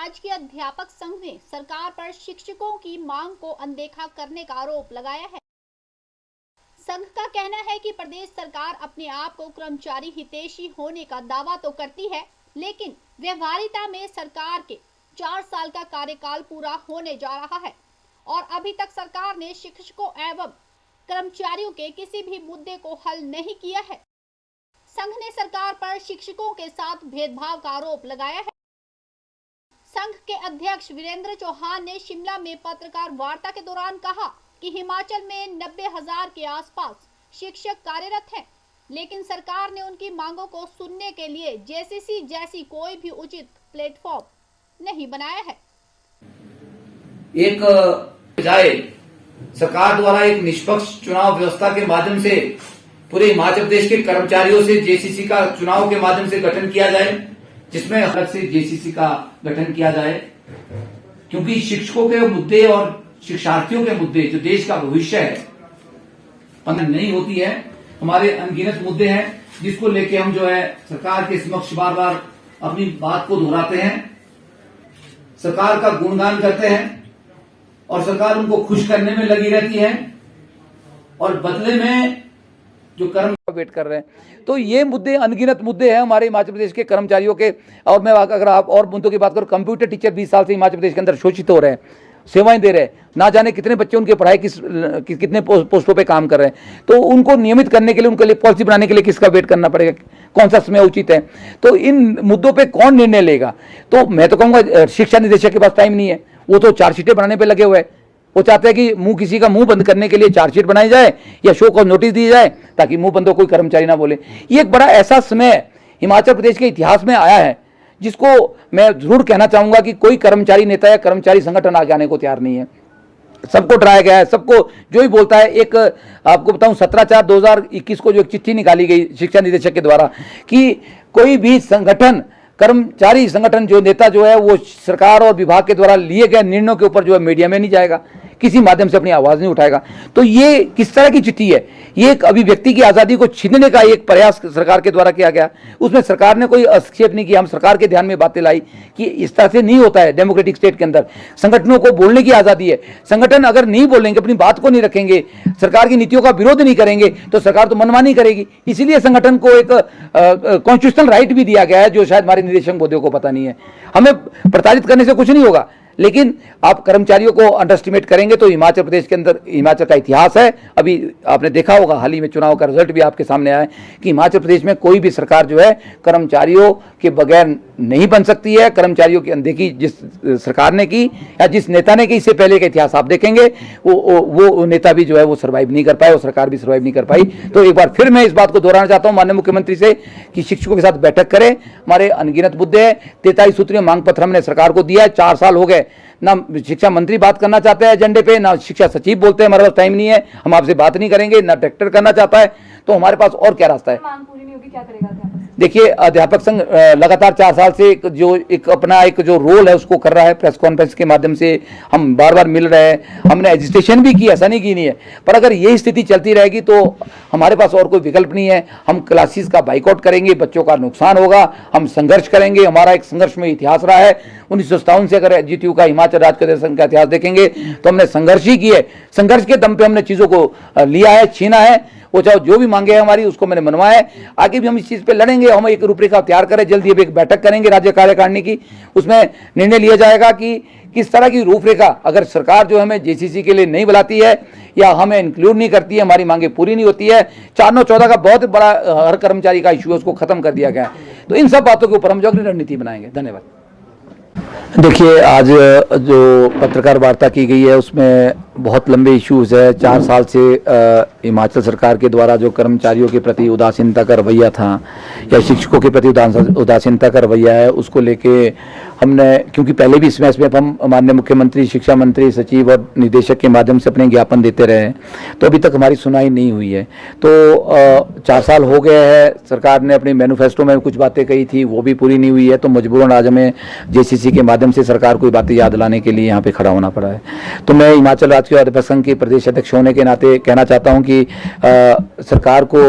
राजकीय अध्यापक संघ ने सरकार पर शिक्षकों की मांग को अनदेखा करने का आरोप लगाया है। संघ का कहना है कि प्रदेश सरकार अपने आप को कर्मचारी हितैषी होने का दावा तो करती है, लेकिन व्यवहारिता में सरकार के 4 साल का कार्यकाल पूरा होने जा रहा है और अभी तक सरकार ने शिक्षकों एवं कर्मचारियों के किसी भी मुद्दे को हल नहीं किया है। संघ ने सरकार पर शिक्षकों के साथ भेदभाव का आरोप लगाया है। संघ के अध्यक्ष वीरेंद्र चौहान ने शिमला में पत्रकार वार्ता के दौरान कहा कि हिमाचल में 90,000 के आसपास शिक्षक कार्यरत हैं, लेकिन सरकार ने उनकी मांगों को सुनने के लिए जेसीसी जैसी कोई भी उचित प्लेटफॉर्म नहीं बनाया है। एक बजाय सरकार द्वारा एक निष्पक्ष चुनाव व्यवस्था के माध्यम से पूरे हिमाचल प्रदेश के कर्मचारियों से जेसीसी का चुनाव के माध्यम से गठन किया जाए, जिसमें अलग से जेसीसी का गठन किया जाए, क्योंकि शिक्षकों के मुद्दे और शिक्षार्थियों के मुद्दे जो देश का भविष्य है पंद्रह नहीं होती है। हमारे अनगिनत मुद्दे हैं जिसको लेके हम जो है सरकार के समक्ष बार बार अपनी बात को दोहराते हैं, सरकार का गुणगान करते हैं और सरकार उनको खुश करने में लगी रहती है और बदले में जो कर्म वेट कर रहे हैं। तो ये मुद्दे अनगिनत मुद्दे हैं हमारे हिमाचल प्रदेश के कर्मचारियों के। और मैं अगर आप और मुद्दों की बात करूं, कंप्यूटर टीचर 20 साल से हिमाचल प्रदेश के अंदर शोषित हो रहे हैं, सेवाएं दे रहे हैं, ना जाने कितने बच्चे उनके पढ़ाई कितने पोस्टों पे काम कर रहे हैं। तो उनको नियमित करने के लिए, उनके लिए पॉलिसी बनाने के लिए किसका वेट करना पड़ेगा, कौन सा समय उचित है। तो इन मुद्दों पर कौन निर्णय लेगा। तो मैं तो कहूँगा शिक्षा निदेशक के पास टाइम नहीं है, वो तो चार्जशीटें बनाने पर लगे हुए हैं। वो चाहते हैं कि किसी का मुंह बंद करने के लिए चार्जशीट बनाई जाए या शो को नोटिस दी जाए ताकि मुंह बंद हो, कोई कर्मचारी ना बोले। ये एक बड़ा ऐसा समय हिमाचल प्रदेश के इतिहास में आया है जिसको मैं जरूर कहना चाहूंगा कि कोई कर्मचारी नेता या कर्मचारी संगठन आगे आने को तैयार नहीं है। सबको डराया गया है, सबको जो ही बोलता है। एक आपको बताऊं 17/4/2021 को जो एक चिट्ठी निकाली गई शिक्षा निदेशक के द्वारा कि कोई भी संगठन, कर्मचारी संगठन, जो नेता जो है वो सरकार और विभाग के द्वारा लिए गए निर्णयों के ऊपर जो है मीडिया में नहीं जाएगा, किसी माध्यम से अपनी आवाज नहीं उठाएगा। तो ये किस तरह की चिट्ठी है? ये एक अभिव्यक्ति की आजादी को छीनने का एक प्रयास सरकार के द्वारा किया गया। उसमें सरकार ने कोई हस्तक्षेप नहीं किया। हम सरकार के ध्यान में बातें लाई कि इस तरह से नहीं होता है। डेमोक्रेटिक स्टेट के अंदर संगठनों को बोलने की आजादी है। संगठन अगर नहीं बोलेंगे, अपनी बात को नहीं रखेंगे, सरकार की नीतियों का विरोध नहीं करेंगे, तो सरकार तो मनमानी करेगी। इसीलिए संगठन को एक कॉन्स्टिट्यूशनल राइट भी दिया गया है, जो शायद हमारे निदेशक महोदय को पता नहीं है। हमें प्रताड़ित करने से कुछ नहीं होगा, लेकिन आप कर्मचारियों को अंडर एस्टिमेट करेंगे तो हिमाचल प्रदेश के अंदर, हिमाचल का इतिहास है, अभी आपने देखा होगा हाल ही में चुनाव का रिजल्ट भी आपके सामने आया है कि हिमाचल प्रदेश में कोई भी सरकार जो है कर्मचारियों के बगैर नहीं बन सकती है। कर्मचारियों की अनदेखी जिस सरकार ने की या जिस नेता ने की, इससे पहले का इतिहास आप देखेंगे, वो नेता भी जो है वो सर्वाइव नहीं कर पाए और सरकार भी सर्वाइव नहीं कर पाई। तो एक बार फिर मैं इस बात को दोहराना चाहता हूं माननीय मुख्यमंत्री से कि शिक्षकों के साथ बैठक करें। हमारे अनगिनत मुद्दे हैं, 43 सूत्रीय मांग पत्र हमने सरकार को दिया है, 4 साल हो गए। ना शिक्षा मंत्री बात करना चाहते हैं एजेंडे पे, ना शिक्षा सचिव बोलते हैं हमारे पास टाइम नहीं है, हम आपसे बात नहीं करेंगे, ना डायरेक्टर करना चाहता है। तो हमारे पास और क्या रास्ता है? मांग पूरी नहीं होगी, क्या करेगा अध्यापक? देखिए, अध्यापक संघ लगातार 4 साल से अपना जो रोल है उसको कर रहा है। प्रेस कॉन्फ्रेंस के माध्यम से हम बार बार मिल रहे हैं, हमने एजिटेशन भी की, ऐसा नहीं की नहीं है। पर अगर यही स्थिति चलती रहेगी तो हमारे पास और कोई विकल्प नहीं है। हम क्लासेस का बाइकआउट करेंगे, बच्चों का नुकसान होगा, हम संघर्ष करेंगे। हमारा एक संघर्ष में इतिहास रहा है 1957 से। अगर एजीटीयू का, हिमाचल राज्य संघ का इतिहास देखेंगे तो हमने संघर्ष ही की है। संघर्ष के दम पे हमने चीजों को लिया है, छीना है। वो चाहे जो भी मांगे है हमारी, उसको मैंने मनवाया है। आगे भी हम इस चीज पे लड़ेंगे। हम एक रूपरेखा तैयार करें, जल्दी अब एक बैठक करेंगे राज्य कार्यकारिणी की, उसमें निर्णय लिया जाएगा कि किस तरह की रूपरेखा, अगर सरकार जो हमें जेसीसी के लिए नहीं बुलाती है या हमें इंक्लूड नहीं करती है, हमारी मांगे पूरी नहीं होती है। 4/9/14 का बहुत बड़ा हर कर्मचारी का इशू है, उसको खत्म कर दिया गया है। तो इन सब बातों के ऊपर हम जो अगली रणनीति बनाएंगे। धन्यवाद। देखिए, आज जो पत्रकार वार्ता की गई है उसमें बहुत लंबे इश्यूज है। 4 साल से हिमाचल सरकार के द्वारा जो कर्मचारियों के प्रति उदासीनता का रवैया था या शिक्षकों के प्रति उदासीनता का रवैया है, उसको लेके हमने, क्योंकि पहले भी इसमें हम माननीय मुख्यमंत्री, शिक्षा मंत्री, सचिव और निदेशक के माध्यम से अपने ज्ञापन देते रहे, तो अभी तक हमारी सुनाई नहीं हुई है। तो 4 साल हो गए हैं, सरकार ने अपने मैनिफेस्टो में कुछ बातें कही थी, वो भी पूरी नहीं हुई है। तो मजबूरन आज हमें जेसीसी के माध्यम से सरकार को बातें याद दिलाने के लिए यहाँ पे खड़ा होना पड़ा है। तो मैं हिमाचल राज्य अध्यापक संघ के प्रदेश अध्यक्ष होने के नाते कहना चाहता हूँ कि सरकार को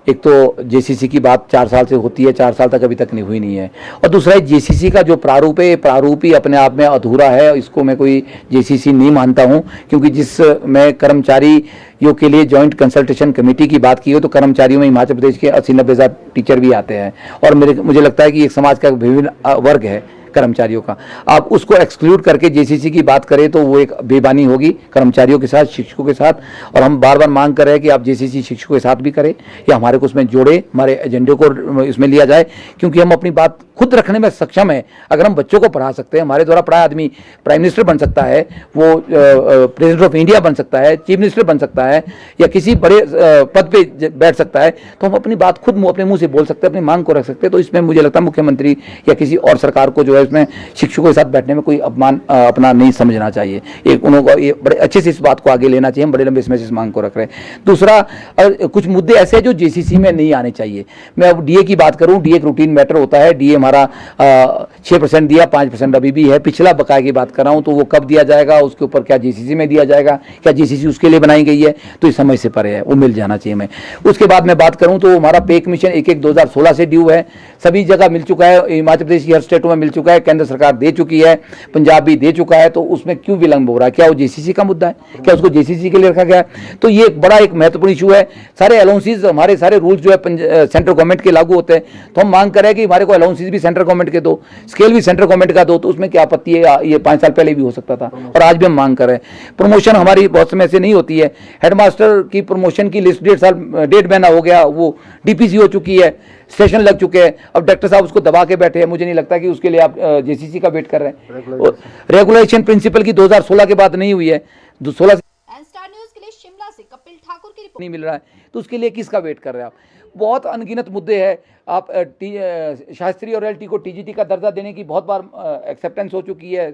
एक तो जेसीसी की बात 4 साल से होती है, 4 साल तक अभी तक नहीं हुई नहीं है, और दूसरा है जेसीसी का जो प्रारूप है, ये प्रारूप ही अपने आप में अधूरा है, इसको मैं कोई जेसीसी नहीं मानता हूँ, क्योंकि जिस मैं कर्मचारियों के लिए जॉइंट कंसल्टेशन कमेटी की बात की हो तो कर्मचारियों में हिमाचल प्रदेश के 80-90 हज़ार टीचर भी आते हैं, और मुझे लगता है कि एक समाज का विभिन्न वर्ग है कर्मचारियों का। आप उसको एक्सक्लूड करके जेसीसी की बात करें तो वो एक बेईमानी होगी कर्मचारियों के साथ, शिक्षकों के साथ, और हम बार बार मांग कर रहे हैं कि आप जेसीसी शिक्षकों के साथ भी करें या हमारे को उसमें जोड़े, हमारे एजेंडे को इसमें लिया जाए, क्योंकि हम अपनी बात खुद रखने में सक्षम है। अगर हम बच्चों को पढ़ा सकते हैं, हमारे द्वारा पढ़ाया आदमी प्राइम मिनिस्टर बन सकता है, वो प्रेसिडेंट ऑफ इंडिया बन सकता है, चीफ मिनिस्टर बन सकता है, या किसी बड़े पद पे बैठ सकता है, तो हम अपनी बात खुद अपने मुंह से बोल सकते हैं, अपनी मांग को रख सकते हैं। तो इसमें मुझे लगता है मुख्यमंत्री या किसी और सरकार को जो है इसमें शिक्षकों के साथ बैठने में कोई अपमान अपना नहीं समझना चाहिए। एक उन्होंने ये बड़े अच्छे से इस बात को आगे लेना चाहिए। हम बड़े लंबे समय से इस मांग को रख रहे हैं। दूसरा, कुछ मुद्दे ऐसे हैं जो जेसीसी में नहीं आने चाहिए। मैं अब डीए की बात करूं, डीए एक रूटीन मैटर होता है। डीए हमारा 6% दिया, 5% अभी भी है। पिछला बकाया की बात कर रहा हूं, तो वो कब दिया जाएगा, उसके ऊपर क्या जेसीसी में दिया जाएगा, क्या जेसीसी उसके लिए बनाई गई है, तो इस समय से परे है, वो मिल जाना चाहिए हमें। उसके बाद मैं बात करूं तो हमारा पे कमीशन 1/1/2016 से ड्यू है, सभी जगह मिल चुका है, हिमाचल प्रदेश की हर स्टेटों में मिल चुका है, केंद्र सरकार दे चुकी है, पंजाब भी दे चुका है, तो उसमें क्यों विलंब हो रहा है? क्या वो जेसीसी का मुद्दा है? क्या उसको जेसीसी के लिए रखा गया है? तो ये एक बड़ा एक महत्वपूर्ण इशू है। सारे अलाउंसेज, हमारे सारे रूल्स जो है सेंट्रल गवर्नमेंट के लागू होते हैं, तो हम मांग कर रहे हैं कि हमारे को अलाउंसेज भी सेंट्रल गवर्नमेंट के दो, स्केल भी सेंट्रल गवर्नमेंट का दो, तो उसमें क्या आपत्ति है? ये 5 साल पहले भी हो सकता था, और आज भी हम मांग कर रहे हैं। प्रमोशन हमारी बहुत समय से नहीं होती है। हेडमास्टर की प्रमोशन की लिस्ट 1.5 महीना हो गया, वो डीपीसी हो चुकी है, सेशन लग चुके हैं, अब डॉक्टर साहब उसको दबा के बैठे हैं। मुझे नहीं लगता कि उसके लिए आप जेसीसी का वेट कर रहे हैं। रेगुलेशन प्रिंसिपल की 2016 के बाद नहीं हुई है, 16 स्टार न्यूज के लिए शिमला से कपिल ठाकुर की रिपोर्ट। नहीं मिल रहा है, तो उसके लिए किसका वेट कर रहे हैं आप? बहुत अनगिनत मुद्दे हैं। आप शास्त्रीय और एलटी को टीजीटी का दर्जा देने की बहुत बार एक्सेप्टेंस हो चुकी है,